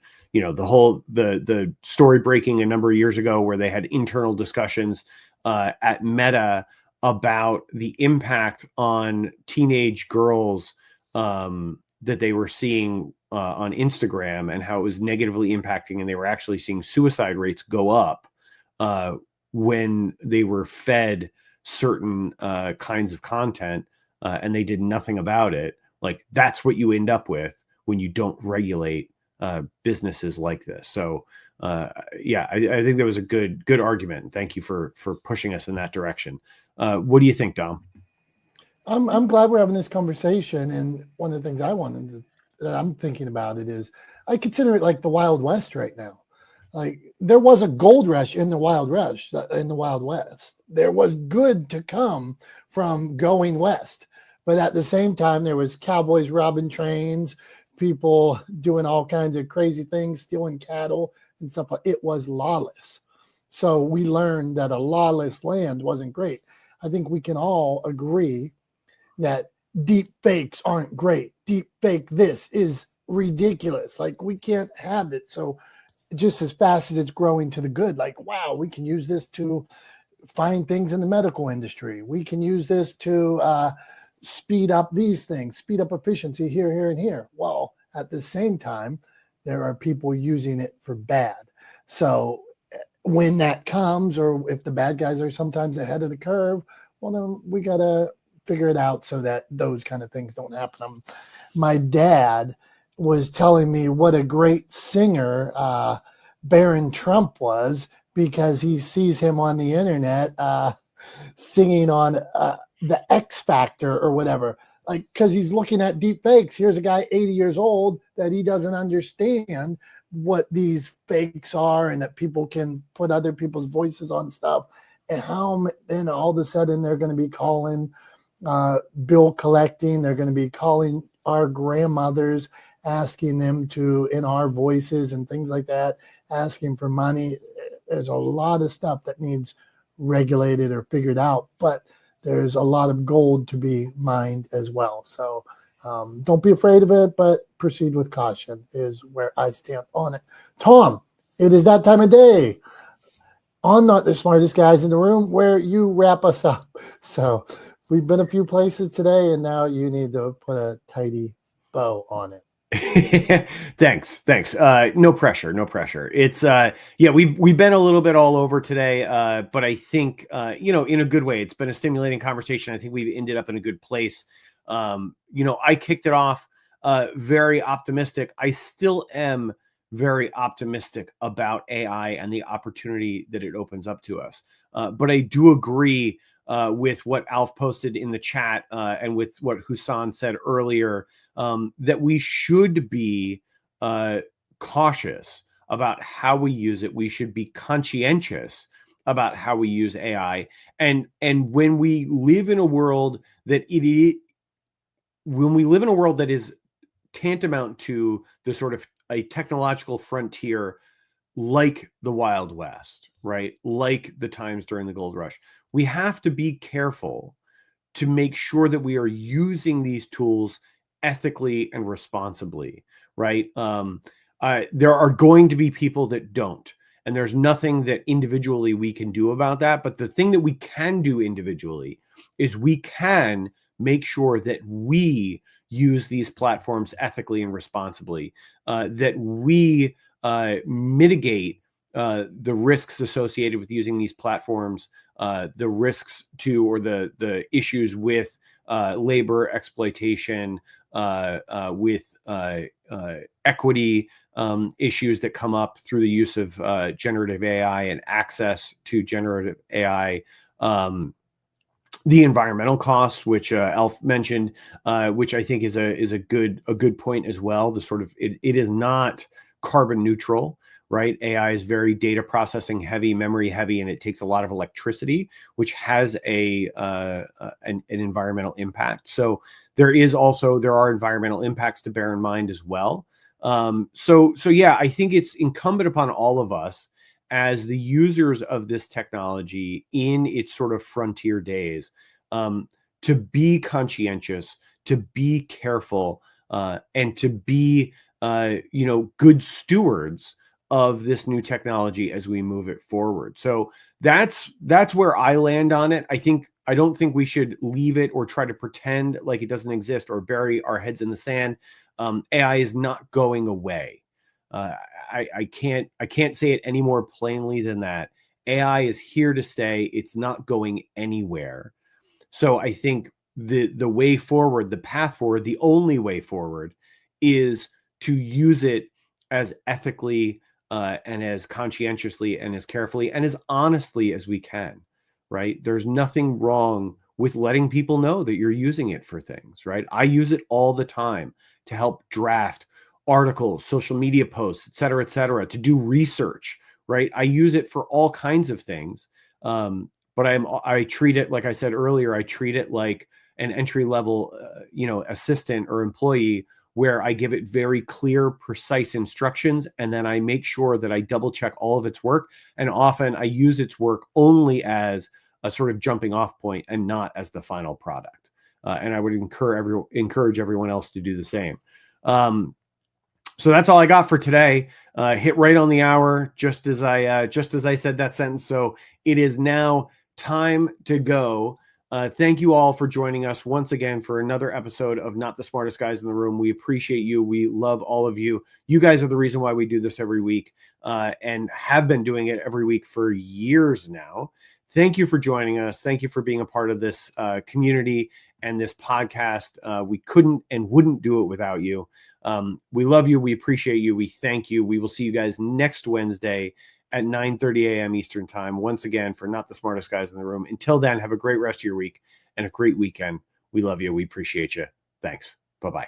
Speaker 2: story breaking a number of years ago where they had internal discussions at Meta about the impact on teenage girls that they were seeing on Instagram, and how it was negatively impacting, and they were actually seeing suicide rates go up when they were fed certain kinds of content, and they did nothing about it. Like that's what you end up with when you don't regulate businesses like this. So I think that was a good argument. Thank you for pushing us in that direction. What do you think, Dom?
Speaker 1: I'm glad we're having this conversation. And one of the things that I'm thinking about it is I consider it like the Wild West right now. Like there was a gold rush in the Wild West. There was good to come from going west. But at the same time, there was cowboys robbing trains, people doing all kinds of crazy things, stealing cattle and stuff. It was lawless. So we learned that a lawless land wasn't great. I think we can all agree that deep fakes aren't great. Deep fake this is ridiculous. Like we can't have it. So just as fast as it's growing to the good, like, wow, we can use this to find things in the medical industry. We can use this to speed up these things, speed up efficiency here, and here. Well, at the same time, there are people using it for bad. So when that comes, or if the bad guys are sometimes ahead of the curve, well, then we got to figure it out so that those kind of things don't happen. My dad was telling me what a great singer Barron Trump was, because he sees him on the internet singing on the X Factor or whatever, like, because he's looking at deep fakes. Here's a guy 80 years old that he doesn't understand what these fakes are, and that people can put other people's voices on stuff, and how then all of a sudden they're going to be calling bill collecting. They're going to be calling our grandmothers, asking them to, in our voices and things like that, asking for money. There's a lot of stuff that needs regulated or figured out, but there's a lot of gold to be mined as well. So don't be afraid of it, but proceed with caution is where I stand on it. Tom, it is that time of day on Not the Smartest Guys in the Room where you wrap us up. So we've been a few places today, and now you need to put a tidy bow on it.
Speaker 2: Thanks. No pressure. It's yeah, we've been a little bit all over today, but I think in a good way. It's been a stimulating conversation. I think we've ended up in a good place. I kicked it off very optimistic. I still am very optimistic about AI and the opportunity that it opens up to us. But I do agree with what Alf posted in the chat and with what Husan said earlier, that we should be cautious about how we use it. We should be conscientious about how we use AI. And when we live in a world that is tantamount to the sort of a technological frontier like the Wild West, right? Like the times during the gold rush, we have to be careful to make sure that we are using these tools ethically and responsibly, right? There are going to be people that don't, and there's nothing that individually we can do about that. But the thing that we can do individually is we can make sure that we use these platforms ethically and responsibly, that we mitigate the risks associated with using these platforms, the risks to, or the issues with labor exploitation, with equity issues that come up through the use of generative AI and access to generative AI. The environmental costs, which Alf mentioned, which I think is a good point as well. The sort of it is not carbon neutral, right? AI is very data processing heavy, memory heavy, and it takes a lot of electricity, which has an environmental impact. So there are environmental impacts to bear in mind as well. So yeah, I think it's incumbent upon all of us as the users of this technology in its sort of frontier days, to be conscientious, to be careful, and to be, good stewards of this new technology as we move it forward. So that's where I land on it. I don't think we should leave it or try to pretend like it doesn't exist or bury our heads in the sand. AI is not going away. I can't say it any more plainly than that. AI is here to stay. It's not going anywhere. So I think the way forward, the path forward, the only way forward is to use it as ethically and as conscientiously and as carefully and as honestly as we can, right? There's nothing wrong with letting people know that you're using it for things, right? I use it all the time to help draft articles, social media posts, et cetera, to do research, right? I use it for all kinds of things. But I treat it, like I said earlier, I treat it like an entry-level, assistant or employee, where I give it very clear, precise instructions, and then I make sure that I double check all of its work. And often I use its work only as a sort of jumping off point and not as the final product. And I would encourage everyone else to do the same. So that's all I got for today. Hit right on the hour, just as I said that sentence. So it is now time to go. Thank you all for joining us once again for another episode of Not the Smartest Guys in the Room. We appreciate you. We love all of you. You guys are the reason why we do this every week, and have been doing it every week for years now. Thank you for joining us. Thank you for being a part of this community and this podcast. We couldn't and wouldn't do it without you. We love you. We appreciate you. We thank you. We will see you guys next Wednesday at 9:30 a.m. Eastern time, once again, for Not the Smartest Guys in the Room. Until then, have a great rest of your week and a great weekend. We love you. We appreciate you. Thanks. Bye-bye.